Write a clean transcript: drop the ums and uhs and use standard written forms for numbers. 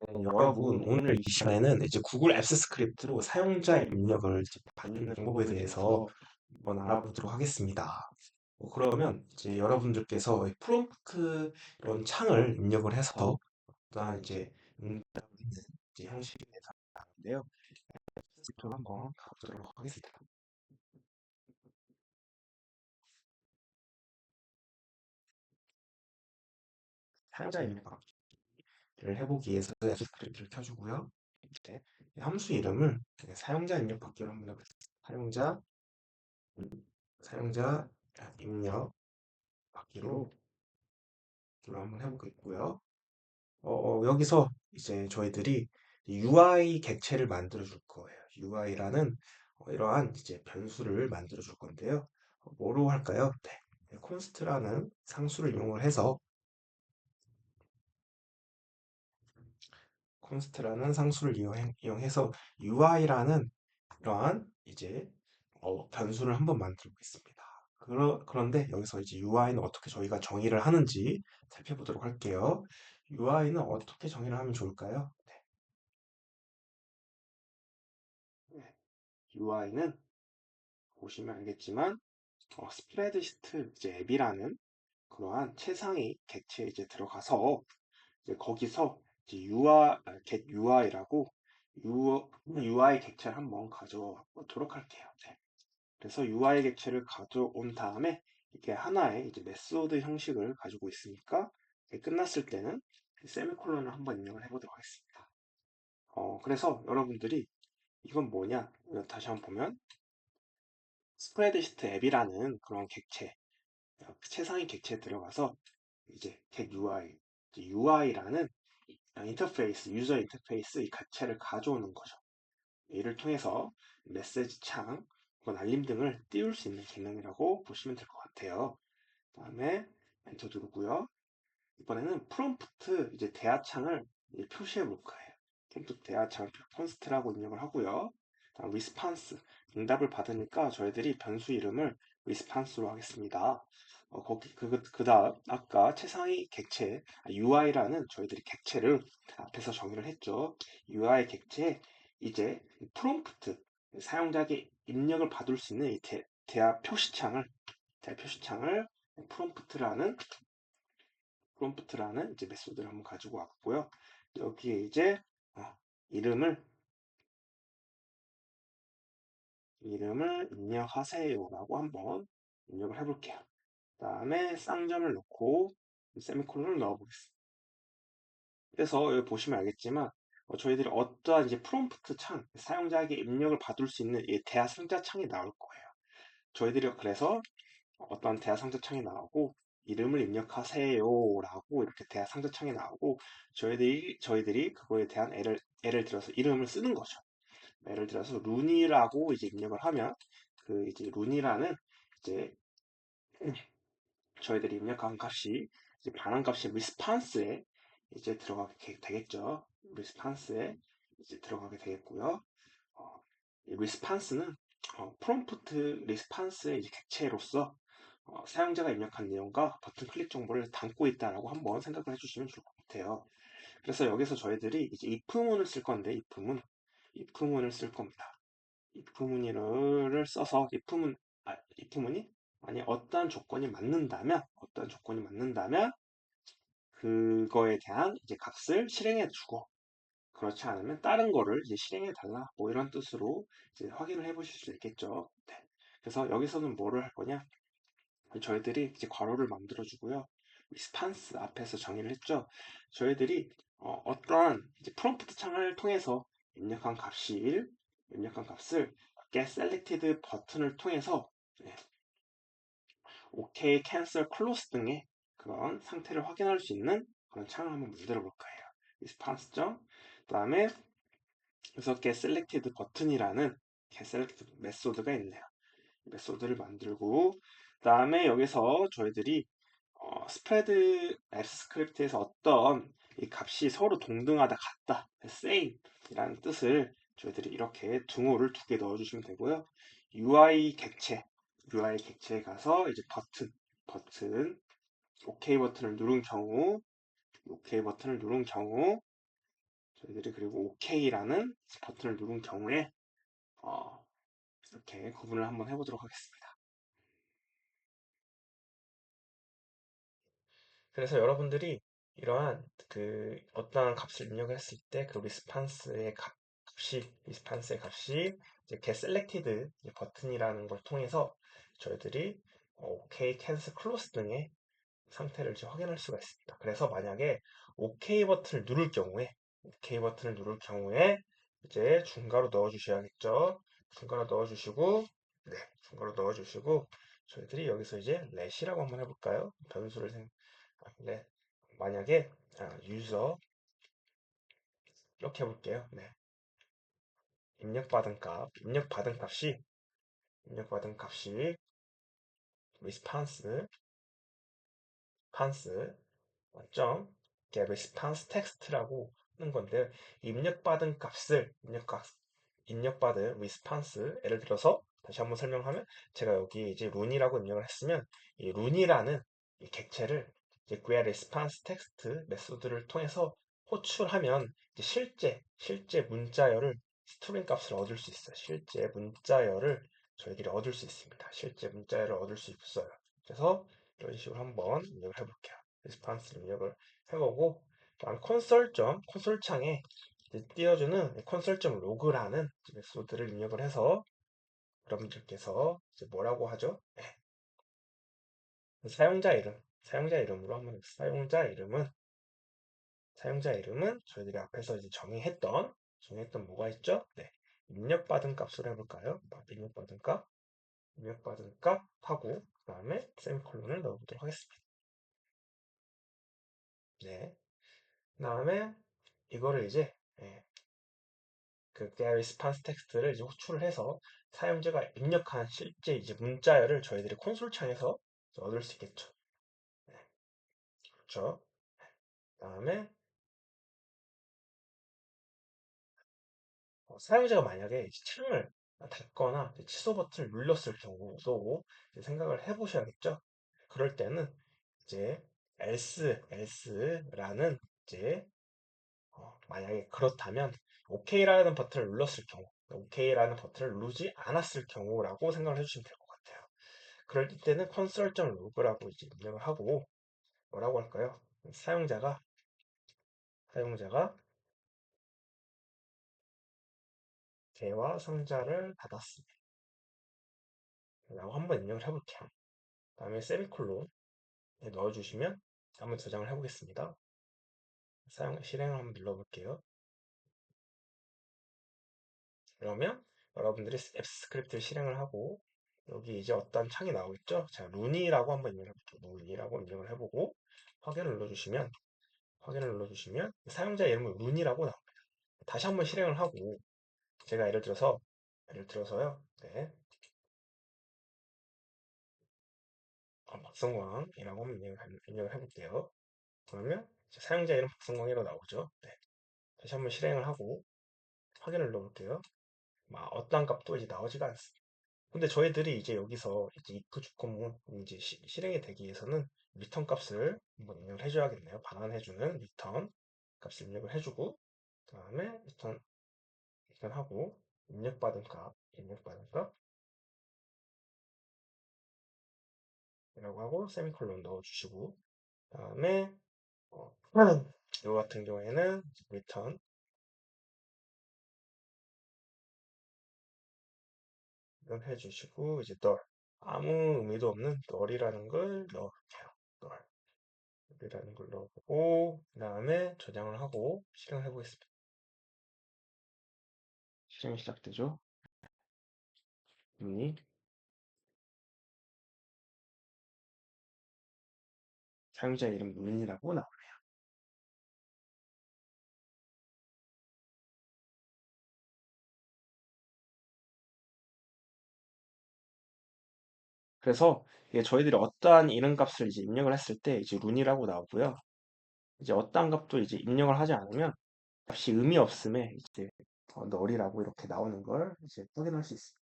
여러분, 오늘 이 시간에는 이제 구글 앱스 스크립트로 사용자 입력을 이제 받는 방법에 대해서 한번 알아보도록 하겠습니다. 그러면 이제 여러분들께서 프롬프트 이런 창을 입력을 해서 어떠한 이제 응답을 있는 이제 형식에 대해서 알아보는데요. 스크립트로 한번 가보도록 하겠습니다. 사용자 입력 받기를 해보기 위해서 앱스 스크립트를 켜주고요. 이제 함수 이름을 사용자 입력 받기로 한번 해보겠습니다. 사용자 입력 받기로 한번 해보겠고요. 여기서 이제 저희들이 UI 객체를 만들어 줄 거예요. UI라는 이러한 이제 변수를 만들어 줄 건데요. 뭐로 할까요? 네, const라는 상수를 이용을 해서 const라는 상수를 이용해서 UI라는 이러한 이제 변수를 한번 만들어 보겠습니다. 그런데 여기서 이제 UI는 어떻게 저희가 정의를 하는지 살펴보도록 할게요. UI는 어떻게 정의를 하면 좋을까요? 네, UI는 보시면 알겠지만 스프레드시트 이제 앱이라는 그러한 최상위 객체에 이제 들어가서 이제 거기서 이제 get UI라고 UI 객체를 한번 가져오도록 할게요. 네. 그래서 UI 객체를 가져온 다음에 이게 하나의 이제 메소드 형식을 가지고 있으니까 끝났을 때는 세미콜론을 한번 입력을 해보도록 하겠습니다. 그래서 여러분들이 이건 뭐냐? 다시 한번 보면 스프레드시트 앱이라는 그런 객체, 최상위 객체에 들어가서 이제 get UI, UI라는 인터페이스, 유저 인터페이스 이 객체를 가져오는 거죠. 이를 통해서 메시지 창, 혹은 알림 등을 띄울 수 있는 기능이라고 보시면 될 것 같아요. 다음에 엔터 누르고요. 이번에는 프롬프트 이제 대화창을 이제 표시해 볼 거예요. 프롬프트 대화창을 콘스트라고 입력을 하고요. 다음 리스판스 응답을 받으니까 저희들이 변수 이름을 리스판스로 하겠습니다. 거기 그다음 아까 최상위 객체 UI라는 저희들이 객체를 앞에서 정의를 했죠. UI 객체 이제 프롬프트 사용자에게 입력을 받을 수 있는 이 대화 표시창을 프롬프트라는 프롬프트라는 이제 메소드를 한번 가지고 왔고요. 여기에 이제 어, 이름을 입력하세요라고 한번 입력을 해볼게요. 다음에 쌍점을 넣고 세미콜론을 넣어보겠습니다. 그래서 여기 보시면 알겠지만 저희들이 어떠한 이제 프롬프트 창, 사용자에게 입력을 받을 수 있는 이 대화 상자 창이 나올 거예요. 저희들이 그래서 어떤 대화 상자 창이 나오고 이름을 입력하세요라고 이렇게 대화 상자 창이 나오고 저희들이 그거에 대한 애를 들어서 이름을 쓰는 거죠. 예를 들어서 룬이라고 이제 입력을 하면 그 이제 룬이라는 이제 저희들이 입력한 값이 이제 반환 값이 리스판스에 이제 들어가게 되겠죠. 리스판스에 이제 들어가게 되겠고요. 이 리스판스는 프롬프트 리스판스의 이제 객체로서 사용자가 입력한 내용과 버튼 클릭 정보를 담고 있다라고 한번 생각을 해주시면 좋을 것 같아요. 그래서 여기서 저희들이 이제 if문을 쓸 건데 if문을 쓸 겁니다. if문을 써서 if문이 만약 어떠한 조건이 맞는다면 그거에 대한 이제 값을 실행해 주고 그렇지 않으면 다른 거를 이제 실행해 달라 뭐 이런 뜻으로 이제 확인을 해 보실 수 있겠죠. 네. 그래서 여기서는 뭐를 할 거냐? 저희들이 이제 괄호를 만들어 주고요. 리스판스 앞에서 정의를 했죠. 저희들이 떠한 이제 프롬프트 창을 통해서 입력한 입력한 값을 get selected 버튼을 통해서 네, OK, cancel, close 등의 그런 상태를 확인할 수 있는 그런 창을 한번 만들어 볼 거예요. 리스판스 점. 그다음에 그래서 get selected 버튼이라는 get selected 메소드가 있네요. 메소드를 만들고 그다음에 여기서 저희들이 스프레드 앱스 스크립트에서 어떤 이 값이 서로 동등하다 같다 same 이라는 뜻을 저희들이 이렇게 둥호를 두 개 넣어주시면 되고요. UI 객체에 가서 이제 버튼 OK 버튼을 누른 경우 저희들이 그리고 OK라는 버튼을 누른 경우에 어, 이렇게 구분을 한번 해보도록 하겠습니다. 그래서 여러분들이 이러한 그 어떠한 값을 입력했을 때 그 리스판스의 값이 이제 get selected 버튼이라는 걸 통해서 저희들이 OK, cancel, close 등의 상태를 이제 확인할 수가 있습니다. 그래서 만약에 OK 버튼을 누를 경우에 이제 중괄호 넣어 주셔야겠죠. 중괄호 넣어 주시고, 네, 중괄호 넣어 주시고, 저희들이 여기서 이제 let이라고 한번 해볼까요? 변수를 let. 만약에 유저 이렇게 해볼게요. 네, 입력받은 값이 response, 점 get response text라고 하는 건데 입력받은 값을 입력받은 response 예를 들어서 다시 한번 설명하면 제가 여기 이제 run이라고 입력을 했으면 이 run이라는 이 객체를 이제 get response text 메소드를 통해서 호출하면 이제 실제 문자열을 스트링 값을 얻을 수 있어요. 실제 문자열을 저희들이 얻을 수 있습니다. 실제 문자열을 얻을 수 있어요. 그래서 이런 식으로 한번 입력을 해볼게요. 리스판스 입력을 해보고 다음 콘솔 창에 띄워주는 콘솔.로그라는 메소드를 입력을 해서 여러분들께서 이제 뭐라고 하죠? 네, 사용자 이름으로 한번 사용자 이름은 저희들이 앞에서 이제 정의했던 뭐가 있죠? 네, 입력받은 값으로 해볼까요? 입력받은 값 하고 그 다음에 세미콜론을 넣어보도록 하겠습니다. 네, 그 다음에 이거를 이제 그 get response 텍스트를 이제 호출을 해서 사용자가 입력한 실제 이제 문자열을 저희들이 콘솔 창에서 얻을 수 있겠죠. 네, 그렇죠. 그다음에 사용자가 만약에 이제 창을 닫거나 취소 버튼을 눌렀을 경우도 이제 생각을 해보셔야겠죠. 그럴 때는 이제 else라는 이제 만약에 그렇다면 OK라는 버튼을 누르지 않았을 경우라고 생각을 해주시면 될 것 같아요. 그럴 때는 console.log라고 이제 입력을 하고 뭐라고 할까요? 사용자가 개와 상자를 닫았습니다. 라고 한번 입력을 해볼게요. 다음에 세미콜론 넣어주시면 한번 저장을 해보겠습니다. 실행을 한번 눌러볼게요. 그러면 여러분들이 앱 스크립트를 실행을 하고 여기 이제 어떤 창이 나오겠죠? 자, run이라고 한번 입력을 해볼게요. run이라고 입력을 해보고 확인을 눌러주시면 사용자 이름은 run이라고 나옵니다. 다시 한번 실행을 하고 제가 예를 들어서요. 네. 박성광이라고 한번 입력을 해볼게요. 그러면 사용자 이름 박성광이라고 나오죠. 네. 다시 한번 실행을 하고 확인을 눌러볼게요. 어떠한 값도 이제 나오지가 않습니다. 근데 저희들이 이제 여기서 이제 if 조건문 이제 실행이 되기 위해서는 리턴 값을 한번 입력을 해줘야겠네요. 반환해주는 리턴 값을 입력을 해주고 그다음에 리턴하고 입력받은 값이라고 하고 세미콜론 넣어주시고 그다음에 이거 같은 경우에는 리턴 이런 해주시고 이제 널 아무 의미도 없는 널이라는 걸 넣어볼게요. 널이라는 걸 넣어보고 그 다음에 저장을 하고 실행을 해보겠습니다. 실행이 시작되죠. 이미 사용자 이름 문이라고 나와요. 그래서 이게 저희들이 어떠한 이름값을 이제 입력을 했을 때 이제 룬이라고 나오고요. 이제 어떠한 값도 이제 입력을 하지 않으면 값이 의미 없음에 이제 널이라고 이렇게 나오는 걸 이제 확인할 수 있습니다.